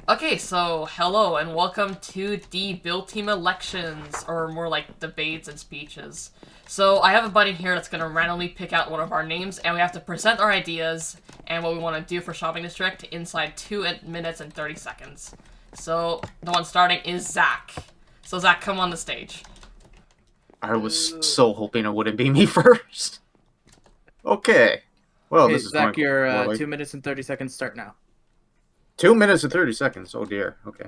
Okay, so hello and welcome to the Build Team elections, or more like debates and speeches. So I have a buddy here that's gonna randomly pick out one of our names, and we have to present our ideas and what we want to do for Shopping District inside 2 minutes and 30 seconds. So the one starting is Zach. So Zach, come on the stage. I was so hoping it wouldn't be me first. Okay. Well, Okay, this is Zach, going your more like 2 minutes and 30 seconds start now. 2 minutes and 30 seconds. Oh dear. Okay.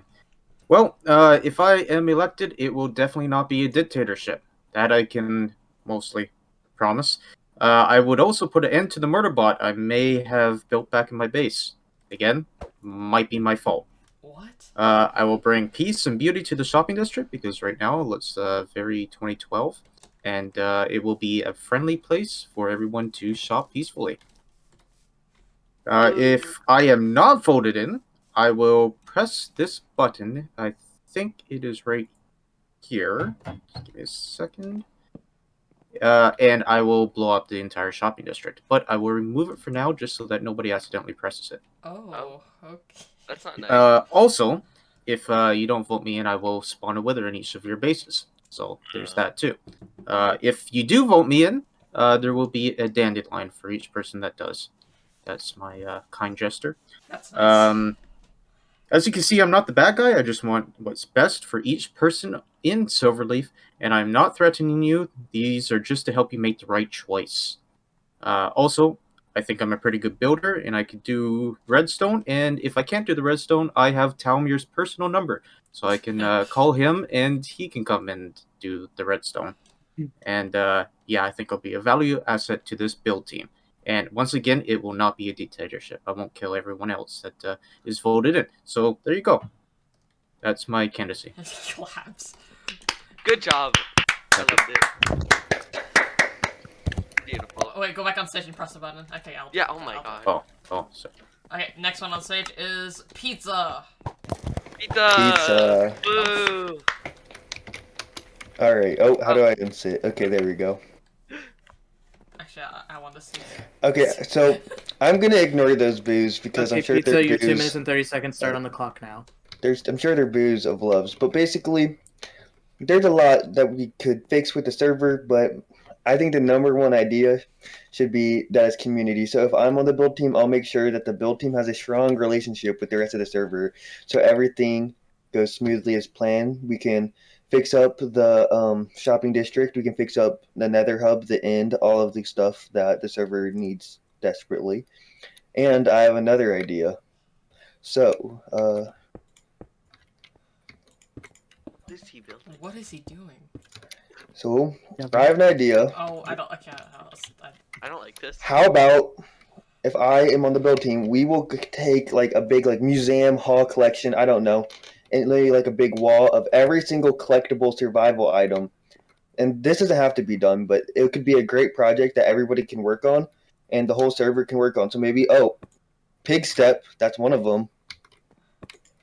Well, if I am elected, it will definitely not be a dictatorship. That I can mostly promise. I would also put an end to the murder bot I may have built back in my base. Again, might be my fault. What? I will bring peace and beauty to the shopping district because right now it's very 2012, and it will be a friendly place for everyone to shop peacefully. If I am not voted in, I will press this button. I think it is right here. Just give me a second. And I will blow up the entire shopping district. But I will remove it for now just so that nobody accidentally presses it. Oh, okay. That's not nice. Also, if you don't vote me in, I will spawn a wither in each of your bases. So there's that too. If you do vote me in, there will be a dandelion for each person that does. That's my kind gesture. That's nice. As you can see, I'm not the bad guy. I just want what's best for each person in SilverLeaf, and I'm not threatening you. These are just to help you make the right choice. Also, I think I'm a pretty good builder, and I could do redstone, and if I can't do the redstone, I have Talmir's personal number, so I can call him, and he can come and do the redstone. And yeah, I think I'll be a value asset to this build team. And once again, it will not be a dictatorship. I won't kill everyone else that is voted in. So there you go. That's my candidacy. Collapse. Good job. I loved it. Beautiful. Oh wait, go back on stage and press the button. Okay, I'll. Yeah, oh my I'll- god. Oh, sorry. Okay, next one on stage is pizza. Pizza! Boo! Alright, oh, how do I unsit? Okay, there we go. Actually, I want to see. Okay, so I'm gonna ignore those boos because Okay, I'm sure Pizza, they're your 2 minutes boos. and 30 seconds start on the clock now. I'm sure they're boos of loves, but basically, there's a lot that we could fix with the server, but I think the number one idea should be that it's community. So if I'm on the build team, I'll make sure that the build team has a strong relationship with the rest of the server, so everything goes smoothly as planned. We can fix up the shopping district. We can fix up the nether hub, the end, all of the stuff that the server needs desperately. And I have another idea. So, What is he building? What is he doing? I have an idea. Oh, I can't. I don't like this. How about if I am on the build team, we will take like a big like museum hall collection, I don't know, and lay like a big wall of every single collectible survival item. And this doesn't have to be done, but it could be a great project that everybody can work on and the whole server can work on. So maybe, pig step, that's one of them.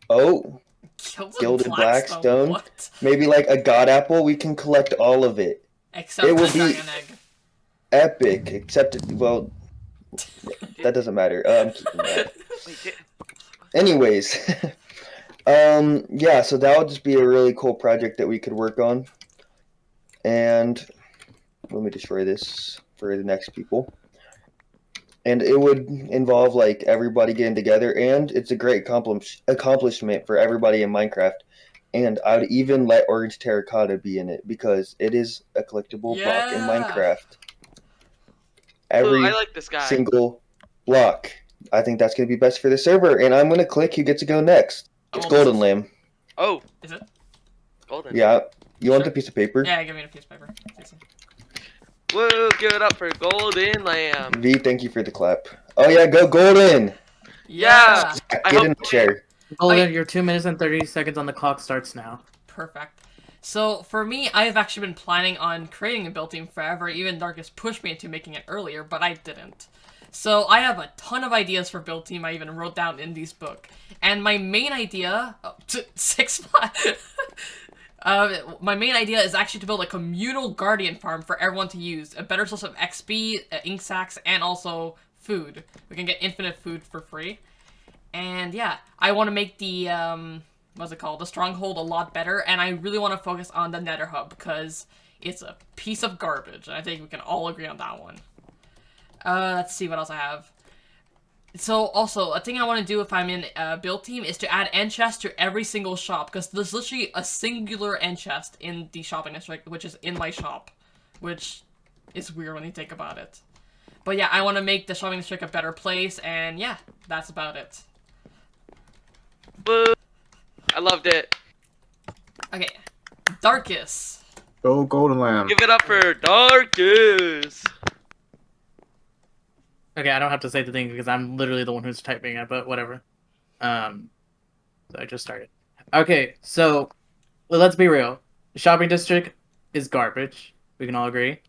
Oh, gilded blackstone. What? Maybe like a god apple, we can collect all of it. Except It will the be- dragon egg. Epic, except, well, that doesn't matter. I'm keeping that. Wait, Anyways, yeah, so that would just be a really cool project that we could work on. And let me destroy this for the next people. And it would involve like everybody getting together, and it's a great accomplishment for everybody in Minecraft. And I would even let orange terracotta be in it because it is a collectible block in Minecraft. Every I like this guy. single block. I think that's going to be best for the server, and I'm going to click who gets to go next. It's GoldenLamb. Oh, Is it? golden. Yeah. You want Sure. the piece of paper? Yeah, give me a piece of paper. Woo, give it up for Golden Lamb. V, thank you for the clap. Oh yeah, go Golden! Yeah. I Get hope- in the chair. Golden, your 2 minutes and 30 seconds on the clock starts now. Perfect. So, for me, I've actually been planning on creating a build team forever. Even Darkus pushed me into making it earlier, but I didn't. So, I have a ton of ideas for build team I even wrote down in this book. And my main idea... Oh, 6-5... my main idea is actually to build a communal guardian farm for everyone to use. A better source of XP, ink sacks, and also food. We can get infinite food for free. And yeah, I want to make the what's it called, the stronghold a lot better, and I really want to focus on the Nether hub because it's a piece of garbage, and I think we can all agree on that one. Let's see what else I have. So, also, a thing I want to do if I'm in a build team is to add end chests to every single shop, because there's literally a singular end chest in the shopping district, which is in my shop, which is weird when you think about it. But yeah, I want to make the shopping district a better place, and yeah, that's about it. Boo! I loved it. Okay, Darkus. Go GoldenLamb. Give it up for Darkus. Okay, I don't have to say the thing because I'm literally the one who's typing it, but whatever. So I just started. Okay, so let's be real. The shopping district is garbage. We can all agree.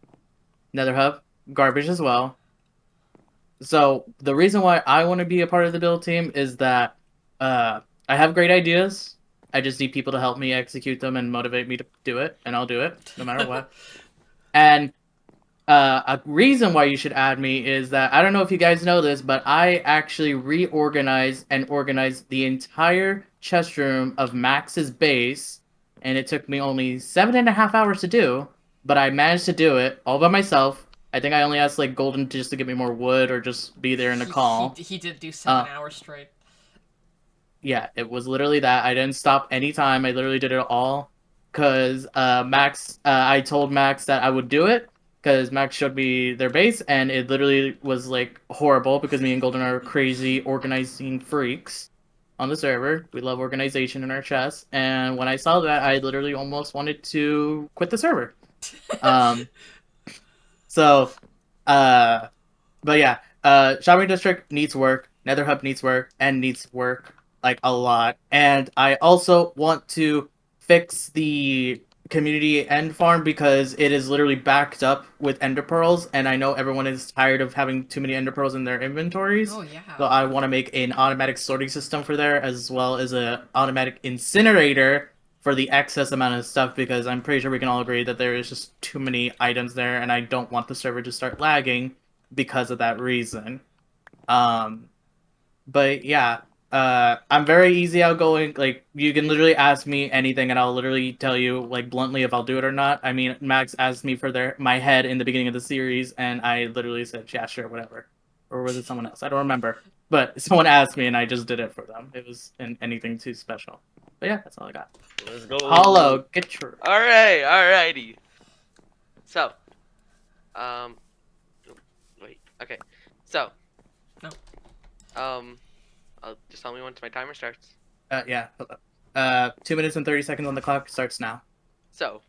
Nether hub, garbage as well. So the reason why I want to be a part of the build team is that I have great ideas. I just need people to help me execute them and motivate me to do it, and I'll do it no matter what. And a reason why you should add me is that, I don't know if you guys know this, but I actually reorganized and organized the entire chest room of Max's base, and it took me only 7.5 hours to do, but I managed to do it all by myself. I think I only asked like Golden just to give me more wood or just be there in the call. He did do 7 hours straight. Yeah, it was literally that. I didn't stop any time. I literally did it all because Max. I told Max that I would do it because Max showed me their base, and it literally was like horrible because me and Golden are crazy organizing freaks on the server. We love organization in our chests, and when I saw that, I literally almost wanted to quit the server. So, but yeah, shopping district needs work. Nether hub needs work and needs work like a lot. And I also want to fix the community end farm because it is literally backed up with ender pearls, and I know everyone is tired of having too many ender pearls in their inventories. Oh yeah. So I want to make an automatic sorting system for there, as well as an automatic incinerator for the excess amount of stuff, because I'm pretty sure we can all agree that there is just too many items there, and I don't want the server to start lagging because of that reason. But yeah, I'm very easy outgoing. Like, you can literally ask me anything, and I'll literally tell you, like, bluntly if I'll do it or not. I mean, Max asked me for my head in the beginning of the series, and I literally said, yeah, sure, whatever. Or was it someone else? I don't remember. But someone asked me, and I just did it for them. It was anything too special. But yeah, that's all I got. Let's go. Hollow, get your... Alrighty. So, wait, okay. So, No. just tell me once my timer starts. Yeah, hold up. 2 minutes and 30 seconds on the clock starts now. So,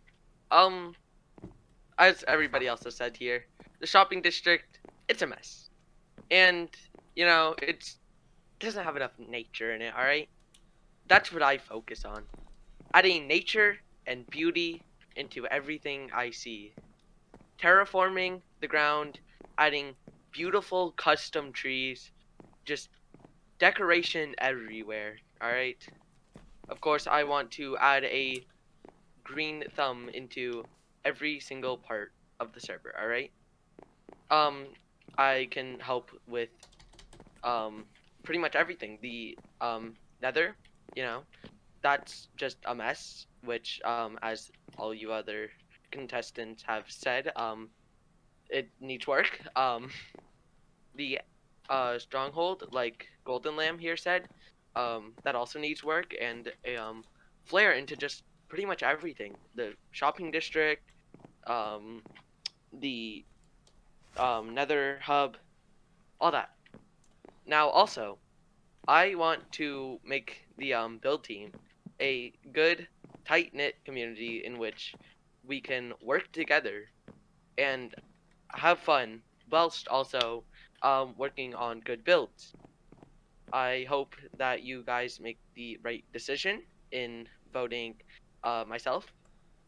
as everybody else has said here, the shopping district, it's a mess. And, you know, it doesn't have enough nature in it, alright? That's what I focus on. Adding nature and beauty into everything I see. Terraforming the ground, adding beautiful custom trees, just decoration everywhere, alright? Of course, I want to add a green thumb into every single part of the server, alright? I can help with, pretty much everything. The, nether, you know, that's just a mess, which, as all you other contestants have said, it needs work. The, stronghold, like GoldenLamb here said, that also needs work, and a, flare into just pretty much everything. The shopping district, the, nether hub, all that. Now, also, I want to make the build team a good, tight-knit community in which we can work together and have fun, whilst also working on good builds. I hope that you guys make the right decision in voting myself,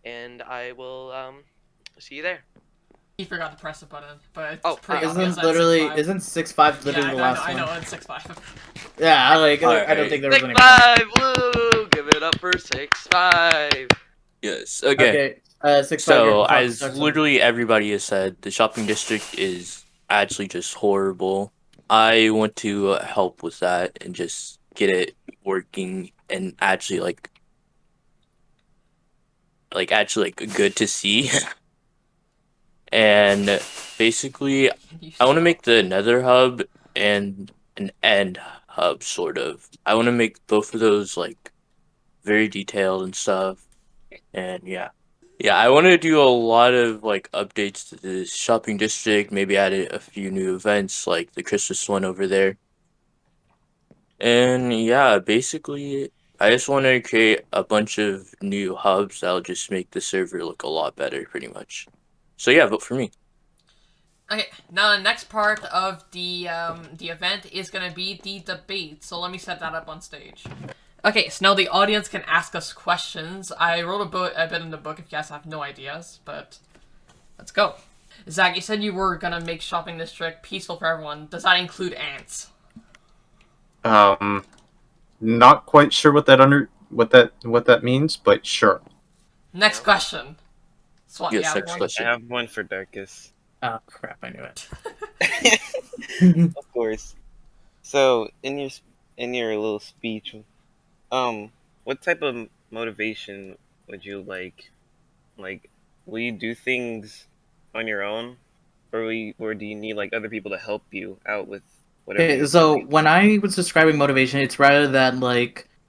and I will see you there. He forgot to press the button, but it's Oh, pretty obvious Isn't that literally 6'5". isn't 6'5" literally Yeah, the last I one? know, it's 6'5". Yeah, I don't think there was any. 6'5", woo! Give it up for 6'5". Yes. Okay. 6'5". So, yeah, as starts literally everybody has said, the shopping district is actually just horrible. I want to help with that and just get it working and actually actually good to see. And basically, I want to make the Nether hub and an End hub, sort of. I want to make both of those very detailed and stuff. And yeah, I want to do a lot of updates to the shopping district. Maybe add a few new events like the Christmas one over there. And yeah, basically, I just want to create a bunch of new hubs that'll just make the server look a lot better, pretty much. So yeah, vote for me. Okay, now the next part of the event is gonna be the debate. So let me set that up on stage. Okay, so now the audience can ask us questions. I wrote a bit in the book if you guys have no ideas, but let's go. Zach, you said you were gonna make shopping district peaceful for everyone. Does that include ants? Not quite sure what that means, but sure. Next question. Swat, Yes, you have next one? question. I have one for Darkus. Oh crap! I knew it. Of course. So in your little speech, what type of motivation would you like? Like, will you do things on your own, or do you need other people to help you out with whatever? Okay, you're so doing? when I was describing motivation, it's rather that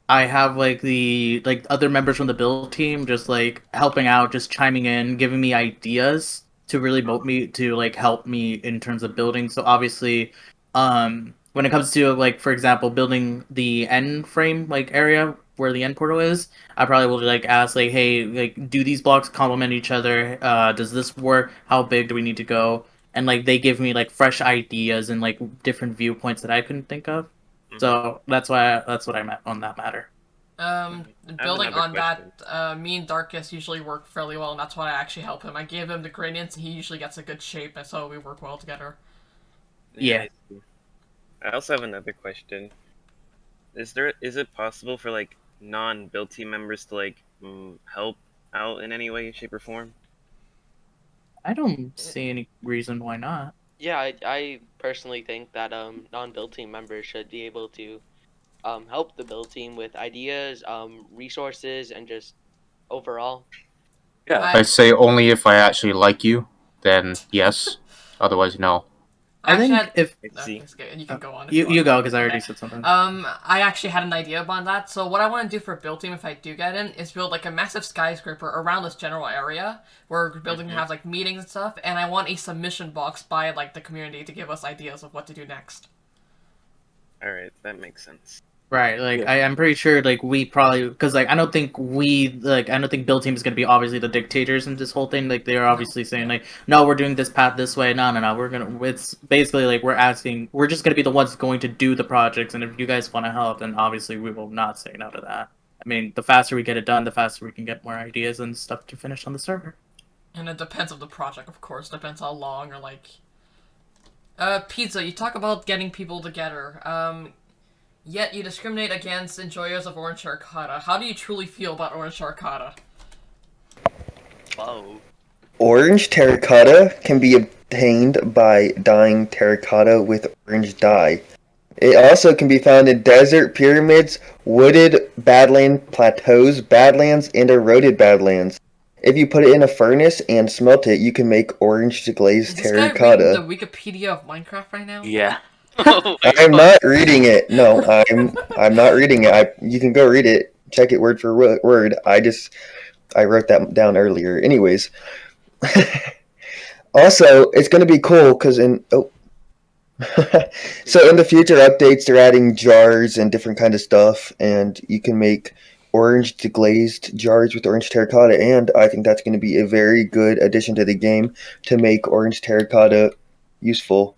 I have the other members from the build team just helping out, just chiming in, giving me ideas to really motivate me to help me in terms of building. So obviously, when it comes to for example building the end frame area where the end portal is, I probably will ask hey, do these blocks complement each other? Does this work? How big do we need to go? And they give me fresh ideas and different viewpoints that I couldn't think of. So that's what I meant on that matter. Building another on question. that, me and Darkus usually work fairly well, and that's why I actually help him. I gave him the gradients, and he usually gets a good shape, and so we work well together. Yeah. I see. I also have another question. Is it possible for non-build team members to help out in any way, shape, or form? I don't see any reason why not. Yeah, I personally think that non-build team members should be able to help the build team with ideas, resources, and just overall. Yeah. I say only if I actually like you, then yes. Otherwise, no. I actually think if See. you can go on. if you want. go because I already said something. I actually had an idea about that. So what I want to do for build team, if I do get in, is build a massive skyscraper around this general area where building can have meetings and stuff. And I want a submission box by the community to give us ideas of what to do next. All right, that makes sense. Right, Yeah. I'm pretty sure we probably because I don't think I don't think build team is gonna be obviously the dictators in this whole thing. They're obviously saying no, we're doing this path this way. No, we're gonna. It's basically we're just gonna be the ones going to do the projects, and if you guys want to help, then obviously we will not say no to that. I mean, the faster we get it done, the faster we can get more ideas and stuff to finish on the server. And it depends on the project, of course. Depends how long or Pizza, you talk about getting people together. Yet you discriminate against enjoyers of orange terracotta. How do you truly feel about orange terracotta? Whoa. Orange terracotta can be obtained by dyeing terracotta with orange dye. It also can be found in desert, pyramids, wooded badland plateaus, badlands, and eroded badlands. If you put it in a furnace and smelt it, you can make orange glazed Is this guy terracotta. reading the Wikipedia of Minecraft right now? Yeah. Oh my I'm God. not reading it. No, I'm not reading it. You can go read it. Check it word for word. I wrote that down earlier. Anyways, also it's gonna be cool because so in the future updates they're adding jars and different kind of stuff, and you can make orange glazed jars with orange terracotta, and I think that's going to be a very good addition to the game to make orange terracotta useful.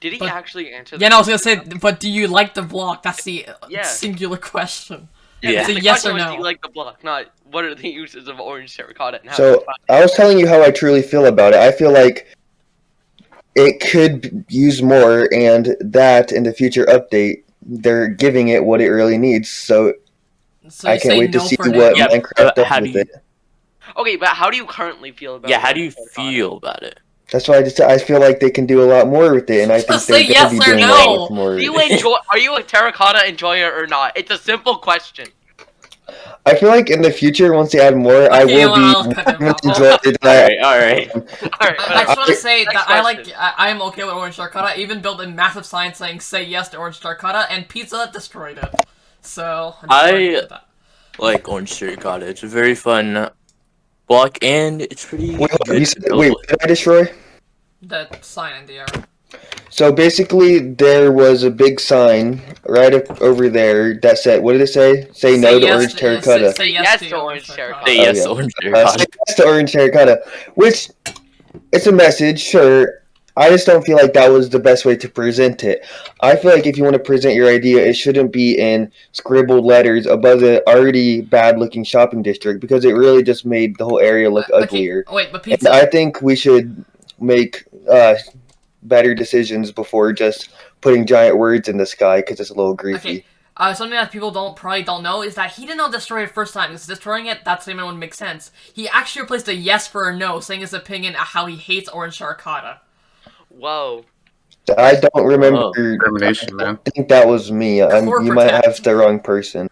Did he But- actually answer? Yeah, no, I was gonna say, but do you like the block? That's the Yeah. singular question. Yeah. It's a The yes question or was, no. do you like the block? Not what are the uses of orange terracotta and how So I was telling you how I truly feel about it. I feel like it could use more, and that in the future update they're giving it what it really needs. So So you I can't say wait to no see for what now. Yeah, Minecraft but how does do with you- it. Okay, but how do you currently feel about? Yeah, how do you orange terracotta? feel about it? That's why I feel like they can do a lot more with it, and I think Just they're say going to yes be or doing a no. lot more. Do you enjoy? Are you a terracotta enjoyer or not? It's a simple question. I feel like in the future, once they add more, I Okay, you will know be what, I'll cut him more off. enjoyed. All right. All right, I whatever. just want to say Next that I question. am okay with Orange Terracotta. I even built a massive sign saying "Say yes to Orange Terracotta," and Pizza destroyed it. So I just wanted to do that. Like Orange Terracotta. It's a very fun block, and it's pretty Wait, good you to said, build wait, with. what did I destroy? That sign in the air. So basically, there was a big sign right up over there that said, "What did it say? Say no to orange terracotta." Say Yes yes to to Orange Orange Terracotta. Say Terracotta. yes yeah. to Orange Say Terracotta. yes to orange terracotta, which it's a message, sure. I just don't feel like that was the best way to present it. I feel like if you want to present your idea, it shouldn't be in scribbled letters above the already bad-looking shopping district because it really just made the whole area look uglier. Okay, wait, but And Pizza. I think we should make better decisions before just putting giant words in the sky because it's a little griefy. Okay. Something that people probably don't know is that he did not destroy it first time. Because destroying it, that statement would make sense. He actually replaced a yes for a no, saying his opinion on how he hates Orange Terracotta. Whoa. I don't remember. Oh. Discrimination, man. I think that was me. You might have the wrong person.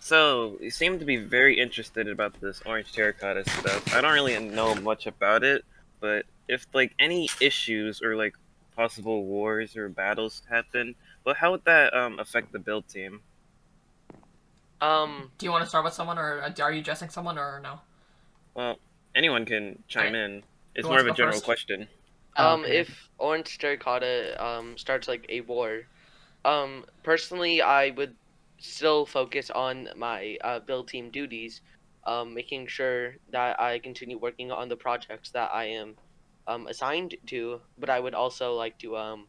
So you seem to be very interested about this orange terracotta stuff. I don't really know much about it, but if like any issues or like possible wars or battles happen, well, how would that affect the build team? Do you want to start with someone, or are you addressing someone, or no? Well, anyone can chime in. It's Who more wants of a to go general first? question. Okay. If Orange Terracotta starts like a war, personally I would still focus on my build team duties, making sure that I continue working on the projects that I am assigned to, but I would also like to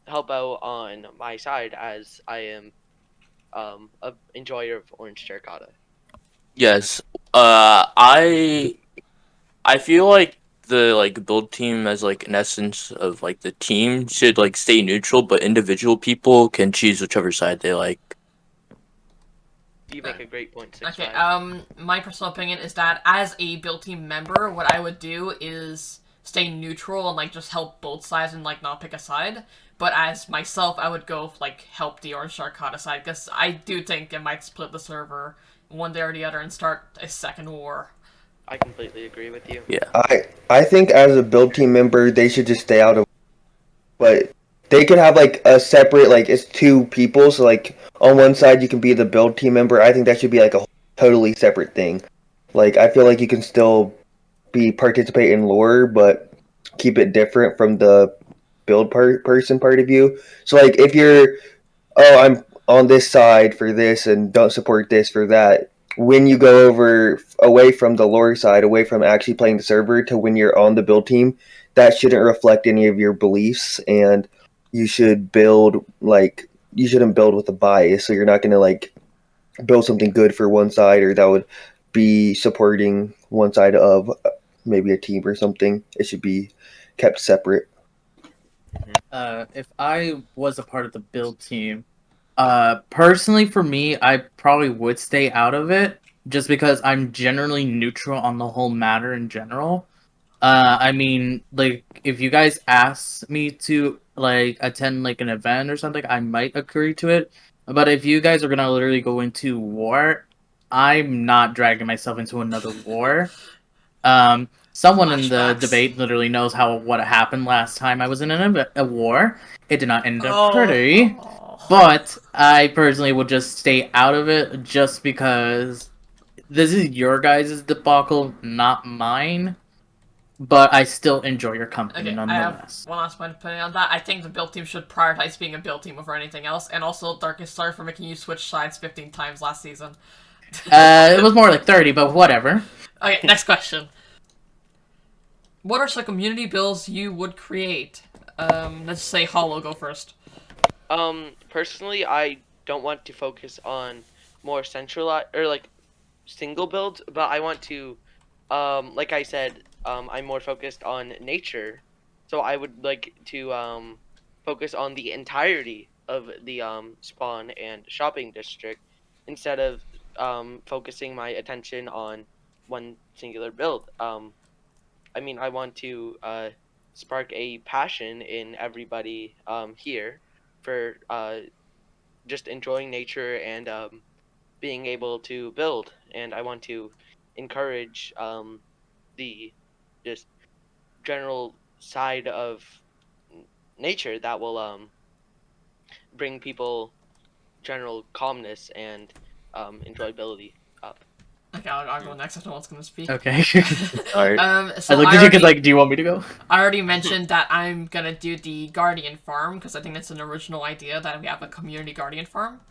help out on my side as I am a enjoyer of Orange Terracotta. Yes. I feel like the like build team as like an essence of like the team should like stay neutral, but individual people can choose whichever side they like. You make a great point, Okay, 6'5". my personal opinion is that as a build team member, what I would do is stay neutral and like just help both sides and like not pick a side. But as myself, I would go like help the Orange Terracotta side because I do think it might split the server one day or the other and start a second war. I completely agree with you. Yeah. I think as a build team member, they should just stay out of. But they could have like a separate like it's two people. So like on one side you can be the build team member. I think that should be like a totally separate thing. Like I feel like you can still participate in lore, but keep it different from the build person part of you. So like if you're I'm on this side for this and don't support this for that. When you go over away from the lore side, away from actually playing the server to when you're on the build team, that shouldn't reflect any of your beliefs, and you should build like you shouldn't build with a bias. So you're not going to like build something good for one side, or that would be supporting one side of maybe a team or something. It should be kept separate. If I was a part of the build team, personally for me, I probably would stay out of it just because I'm generally neutral on the whole matter in general. I mean, like, if you guys ask me to, like, attend, like, an event or something, I might agree to it. But if you guys are gonna literally go into war, I'm not dragging myself into another war. Someone in the Flashbacks. debate literally knows what happened last time I was in a war. It did not end up pretty. But I personally would just stay out of it just because this is your guys' debacle, not mine. But I still enjoy your company Okay, I have nonetheless. one last point to put in on that. I think the build team should prioritize being a build team over anything else. And also, Darkest, sorry for making you switch sides 15 times last season. It was more like 30, but whatever. Okay, next question. What are some community builds you would create? Let's say Hollow, go first. Personally, I don't want to focus on more centralized or like single builds, but I want to, like I said, I'm more focused on nature, so I would like to focus on the entirety of the spawn and shopping district instead of focusing my attention on one singular build. I mean, I want to spark a passion in everybody here for just enjoying nature and being able to build. And I want to encourage the just general side of nature that will bring people general calmness and enjoyability up. Okay, I'll go next. I don't know what's gonna speak. Okay. Alright. So I looked at you because, like, do you want me to go? I already mentioned that I'm gonna do the Guardian Farm because I think that's an original idea that we have a community Guardian Farm.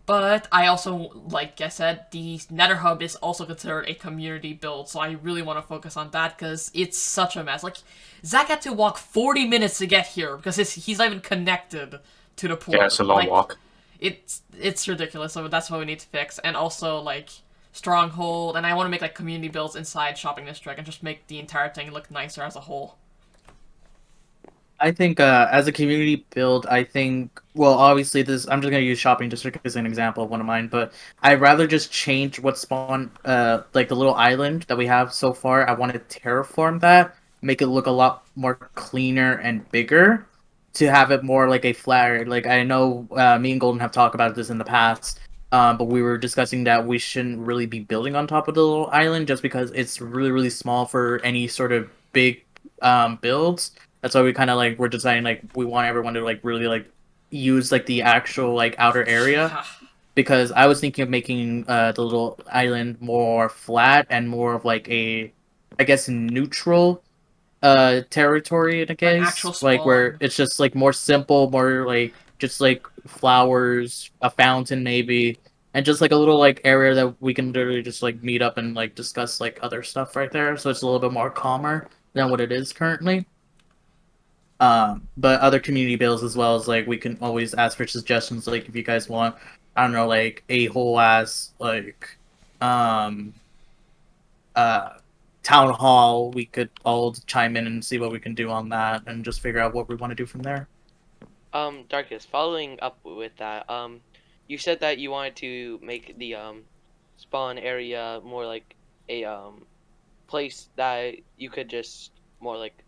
But I also, like I said, the Nether Hub is also considered a community build, so I really want to focus on that because it's such a mess. Like, Zach had to walk 40 minutes to get here because he's not even connected to the port. Yeah, it's a long like, walk. It's ridiculous, so that's what we need to fix. And also, like, Stronghold, and I want to make, like, community builds inside Shopping District and just make the entire thing look nicer as a whole. I think as a community build, I think, well, obviously this, I'm just going to use Shopping District as an example of one of mine, but I'd rather just change what spawn, like the little island that we have so far. I want to terraform that, make it look a lot more cleaner and bigger, to have it more like a flat, like I know me and Golden have talked about this in the past, but we were discussing that we shouldn't really be building on top of the little island just because it's really, really small for any sort of big builds. That's why we kind of like we're deciding like we want everyone to like really like use like the actual like outer area, because I was thinking of making the little island more flat and more of like a, I guess, neutral territory in a case, actual like where spawn. it's just like more simple, more like just like flowers, a fountain maybe, and just like a little like area that we can literally just like meet up and like discuss like other stuff right there, so it's a little bit more calmer than what it is currently. But other community builds as well, as like we can always ask for suggestions, like if you guys want, I don't know, like a whole ass like um town hall, we could all chime in and see what we can do on that and just figure out what we want to do from there. Darkus, following up with that, you said that you wanted to make the spawn area more like a place that you could just more like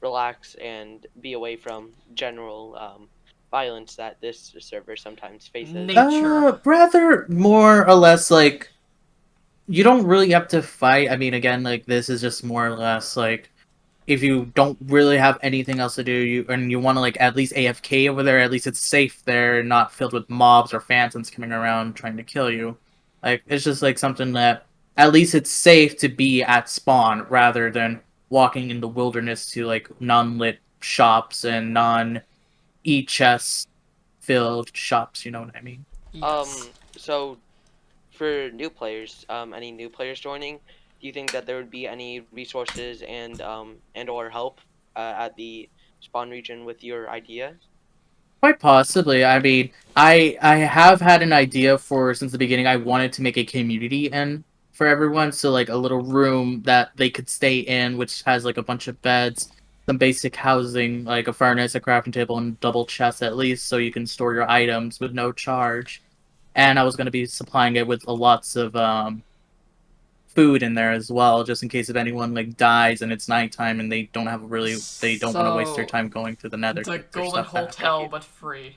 relax and be away from general violence that this server sometimes faces. Nature. Rather more or less like you don't really have to fight. I mean, again, like this is just more or less like if you don't really have anything else to do, you want to like at least AFK over there, at least it's safe there, not filled with mobs or phantoms coming around trying to kill you. Like it's just like something that at least it's safe to be at spawn rather than walking in the wilderness to like non-lit shops and non-e-chest filled shops, you know what I mean? Yes. So for new players, any new players joining, do you think that there would be any resources and or help at the spawn region with your idea? Quite possibly. I mean, I have had an idea for since the beginning. I wanted to make a community inn for everyone, so like a little room that they could stay in, which has like a bunch of beds, some basic housing, like a furnace, a crafting table, and double chests at least, so you can store your items with no charge. And I was going to be supplying it with lots of food in there as well, just in case if anyone like dies and it's nighttime and they don't want to waste their time going to the Nether. It's a golden hotel, but free.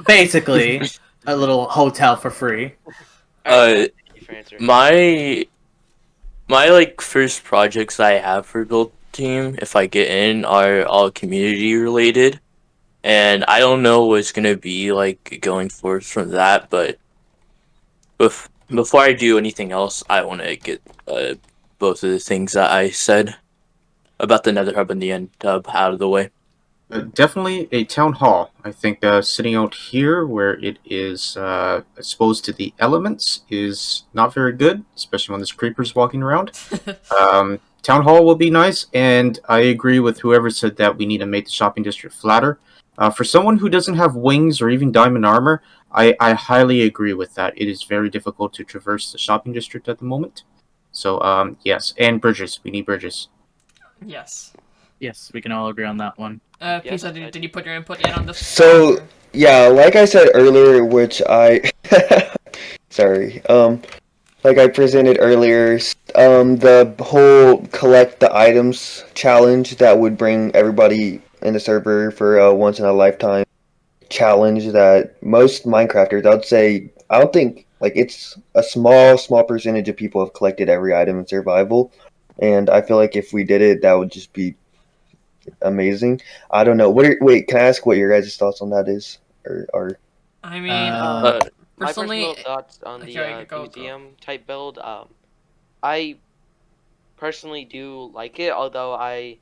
Basically, a little hotel for free. Alright, thank you for answering. My like first projects I have for Build Team, if I get in, are all community related, and I don't know what's gonna be like going forth from that. But before I do anything else, I want to get both of the things that I said about the Nether Hub and the End Hub out of the way. Definitely a town hall. I think sitting out here where it is exposed to the elements is not very good, especially when there's creepers walking around. Town hall will be nice, and I agree with whoever said that we need to make the shopping district flatter. For someone who doesn't have wings or even diamond armor, I highly agree with that. It is very difficult to traverse the shopping district at the moment. So, yes, and bridges. We need bridges. Yes. Yes, we can all agree on that one. Pisa, did you put your input yet on this? So, yeah, like I said earlier, which I... Sorry. like I presented earlier, the whole collect the items challenge that would bring everybody in the server for a once in a lifetime challenge that most Minecrafters, I'd say, I don't think like it's a small percentage of people have collected every item in survival, and I feel like if we did it, that would just be amazing. I don't know. Wait, can I ask what your guys' thoughts on that is? Or I mean, Uh, My personally, personal thoughts on the okay, go. museum type build. I personally do like it, although I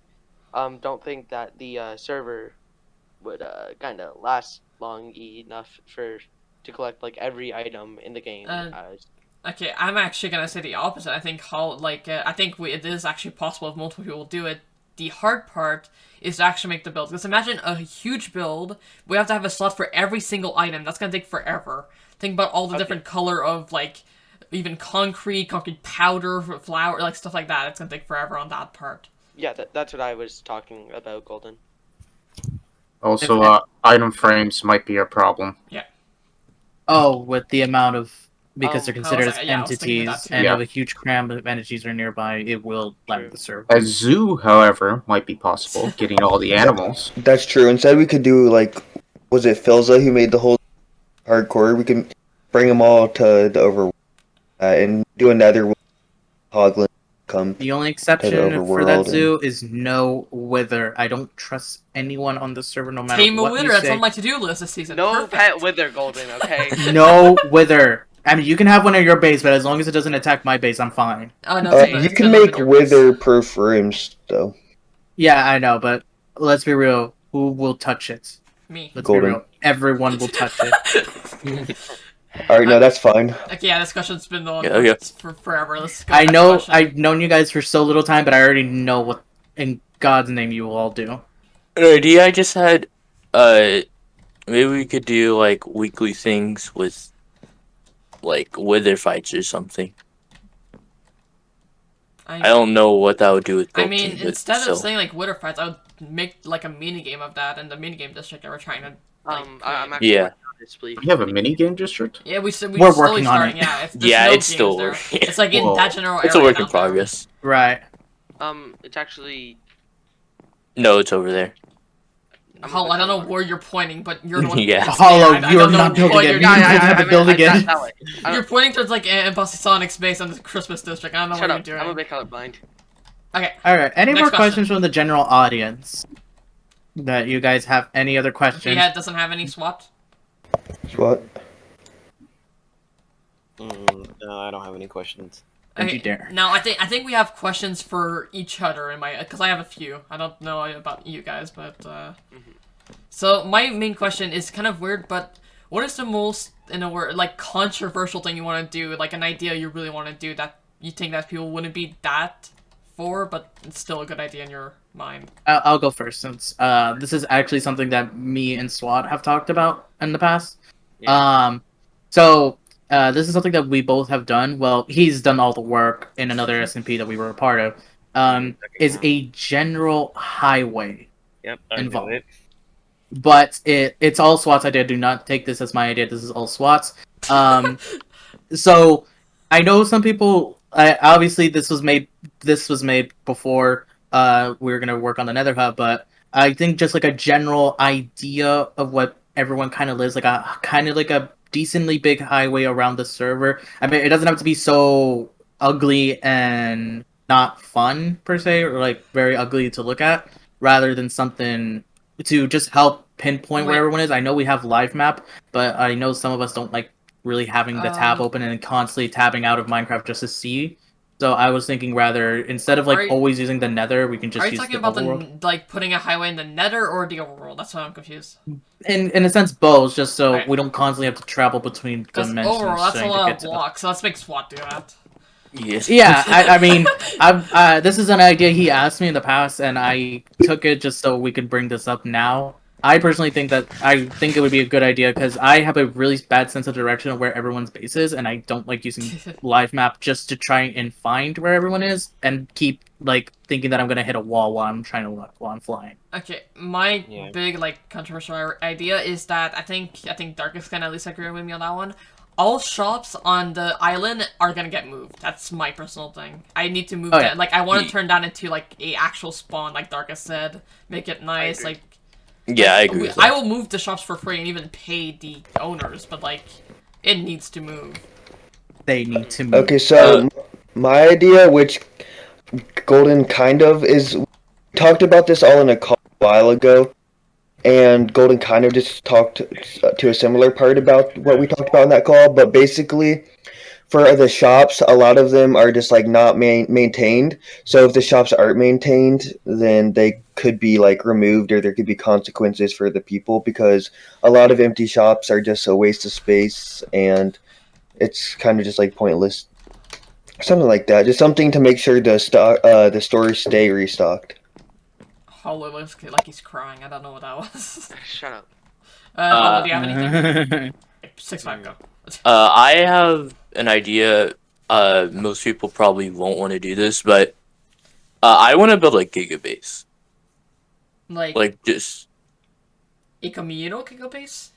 don't think that the server would kind of last long enough to collect like every item in the game. Okay, I'm actually gonna say the opposite. I think I think it is actually possible if multiple people do it. The hard part is to actually make the build. Because imagine a huge build, we have to have a slot for every single item. That's gonna take forever. Think about all the different color of, like, even concrete powder, flour, like, stuff like that. It's gonna take forever on that part. Yeah, that's what I was talking about, Golden. Also, item frames might be a problem. Yeah. Oh, with the amount of because they're I was considered like- as yeah, I was thinking of that entities, too. and Yeah. if a huge cram of entities are nearby, it will lag the server. A zoo, however, might be possible, getting all the animals. that's true. Instead, we could do like, was it Filza who made the whole hardcore? We can bring them all to the overworld and do another Hoglin come. The only exception for overworld that and- zoo is no wither. I don't trust anyone on the server, no matter Tame a what wither, you that's say. on my to-do list this season. No Perfect. pet wither, Golden. Okay. No wither. I mean, you can have one at your base, but as long as it doesn't attack my base, I'm fine. Oh, no, it's you gonna can live in make your base. wither proof rooms though. Yeah, I know, but let's be real. Who will touch it? Me. Let's Golden. be real. Everyone will touch it. All right, no, that's fine. Okay, yeah, this question's been on Yeah, okay. for forever. Let's go I next know question. I've known you guys for so little time, but I already know what in God's name you will all do. An idea I just had, maybe we could do like weekly things with like wither fights or something. I don't know what that would do with I build mean, team, but instead still. of saying like wither fights, I would make like a mini game of that in the mini game district that we're trying to. Like, I'm create. actually Yeah. working on this, please. We have a mini game district. Yeah, we're We're slowly working on starting. it. Yeah, there's Yeah, no it's games still there. working. It's like in Whoa. that general It's a area work in down there. progress. Right. It's actually. No, it's over there. Hol, I don't know where you're pointing, but you're the one. Yeah. Hollow, I you're don't know not building what it. you're You doing. don't have to build again. That way. You're pointing towards like Embassy Sonic's base on the Christmas district. I don't know Shut what up. you're I'm a doing. bit colorblind. Okay. All right. Any Next more question. questions from the general audience? That you guys have any other questions? Yeah, it doesn't have any SWAT. What? No, I don't have any questions. Don't you dare. Now I think we have questions for each other in my because I have a few. I don't know about you guys, but so my main question is kind of weird, but what is the most in a word like controversial thing you want to do? Like an idea you really want to do that you think that people wouldn't be that for, but it's still a good idea in your mind. I'll go first since this is actually something that me and SWAT have talked about in the past. Yeah. So this is something that we both have done. Well, he's done all the work in another SMP that we were a part of. Is a general highway, Yep, I involved. know it. but it's all SWAT's idea. Do not take this as my idea. This is all SWAT's. So I know some people. Obviously, this was made before we were gonna work on the Nether Hub, but I think just like a general idea of what everyone kind of lives like a decently big highway around the server. I mean, it doesn't have to be so ugly and not fun per se, or like very ugly to look at, rather than something to just help pinpoint where Wait. everyone is. I know we have live map, but I know some of us don't like really having the tab open and constantly tabbing out of Minecraft just to see. So I was thinking rather instead of like always using the Nether, we can just Are you use talking the about overworld. like putting a highway in the Nether or the overworld? That's why I'm confused. In a sense, both, just so Right. we don't constantly have to travel between Because dimensions. overall, that's a trying to lot get of to the- blocks, so let's make SWAT do that. Yes. Yeah, I mean, this is an idea he asked me in the past, and I took it just so we could bring this up now. I personally think it would be a good idea because I have a really bad sense of direction of where everyone's base is, and I don't like using live map just to try and find where everyone is and keep like thinking that I'm gonna hit a wall while I'm trying to look while I'm flying. Okay, my Yeah. big like controversial idea is that I think Darkus can at least agree with me on that one. all shops on the island are gonna get moved. That's my personal thing. I need to move Oh, that. yeah. Like, I want to turn that into, like, a actual spawn, like Darkus said. Make it nice, agree. like... Yeah, I like, agree with I that. will move the shops for free and even pay the owners, but, like, it needs to move. They need to move. Okay, so my idea, which Golden kind of is, talked about this all in a call a while ago, and Golden kind of just talked to a similar part about what we talked about in that call. But basically, for the shops, a lot of them are just like not maintained. So if the shops aren't maintained, then they could be like removed, or there could be consequences for the people, because a lot of empty shops are just a waste of space, and it's kind of just like pointless. Something like that. Just something to make sure the stores stay restocked. Hollow looks like he's crying. I don't know what that was. Shut up. Hollow, do you have anything? 6-5, go. I have an idea. Most people probably won't want to do this, but I want to build a gigabase. Like just. a communal gigabase?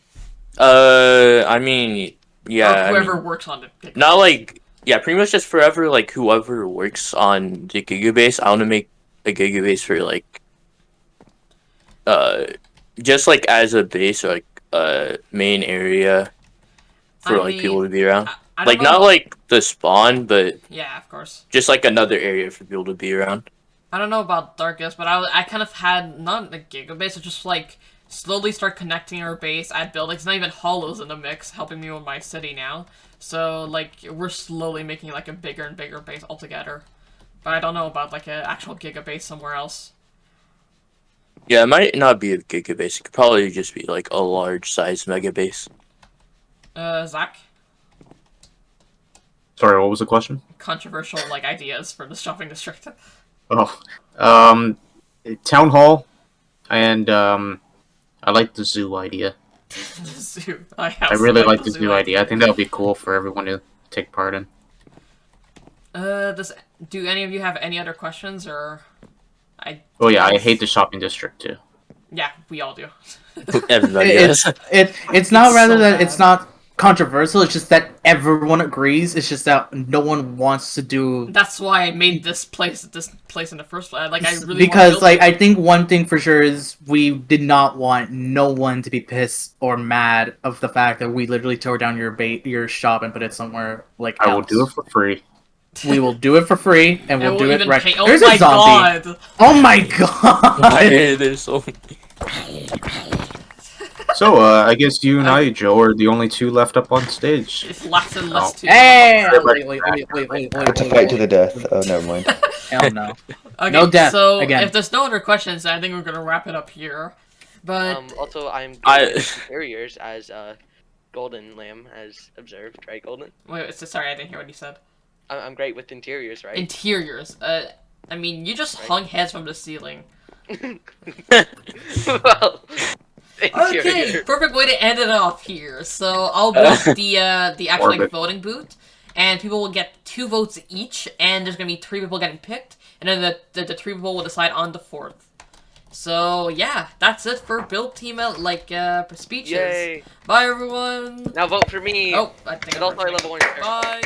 I mean, yeah. Or whoever I mean, works on it. not like, yeah, pretty much just forever. Like whoever works on the gigabase, I want to make a gigabase for like, just like as a base or like main area for I like mean, people to be around. I don't Like know not about- like the spawn, but Yeah, of course. just like another area for people to be around. I don't know about Darkus, but I kind of had, not a gigabase, but just like, slowly start connecting our base, add buildings, not even Hollows in the mix, helping me with my city now. So, like, we're slowly making, like, a bigger and bigger base altogether. But I don't know about, like, an actual gigabase somewhere else. Yeah, it might not be a gigabase. It could probably just be like a large size megabase. Zach? Sorry, what was the question? Controversial, like, ideas for the shopping district. Oh, town hall, and I like the zoo idea. The zoo. I really like the zoo idea. I think that would be cool for everyone to take part in. Do any of you have any other questions, or... Oh yeah, I hate the shopping district too. Yeah, we all do. Everybody does. It's not It's rather so that bad. it's not controversial. It's just that everyone agrees. It's just that no one wants to do. That's why I made this place in the first place. Like, I really Because want to like I think one thing for sure is we did not want no one to be pissed or mad of the fact that we literally tore down your shop and put it somewhere like I will else. do it for free. We will do it for free and we'll do it right. Oh There's my a zombie. god! Oh my god! There's so So, I guess you and I, Joe, are the only two left up on stage. It's less and less too. Hey! Everybody- Wait. It's a fight to the death. Oh, never mind. Hell no. Okay, No death, so again. if there's no other questions, I think we're gonna wrap it up here. But Also, I'm good I- at interiors, as GoldenLamb has observed, right, Golden? wait, sorry, I didn't hear what you said. I'm great with interiors, right? Interiors. I mean, you just hung heads from the ceiling. Well, Okay, interior. perfect way to end it off here. So I'll vote the actual like, Orbit. voting booth, and people will get 2 votes each, and there's gonna be 3 people getting picked, and then the 3 people will decide on the 4th. So yeah, that's it for build team speeches. Yay! Bye everyone. Now vote for me. Oh, I think And I'm also, I love orange. Bye.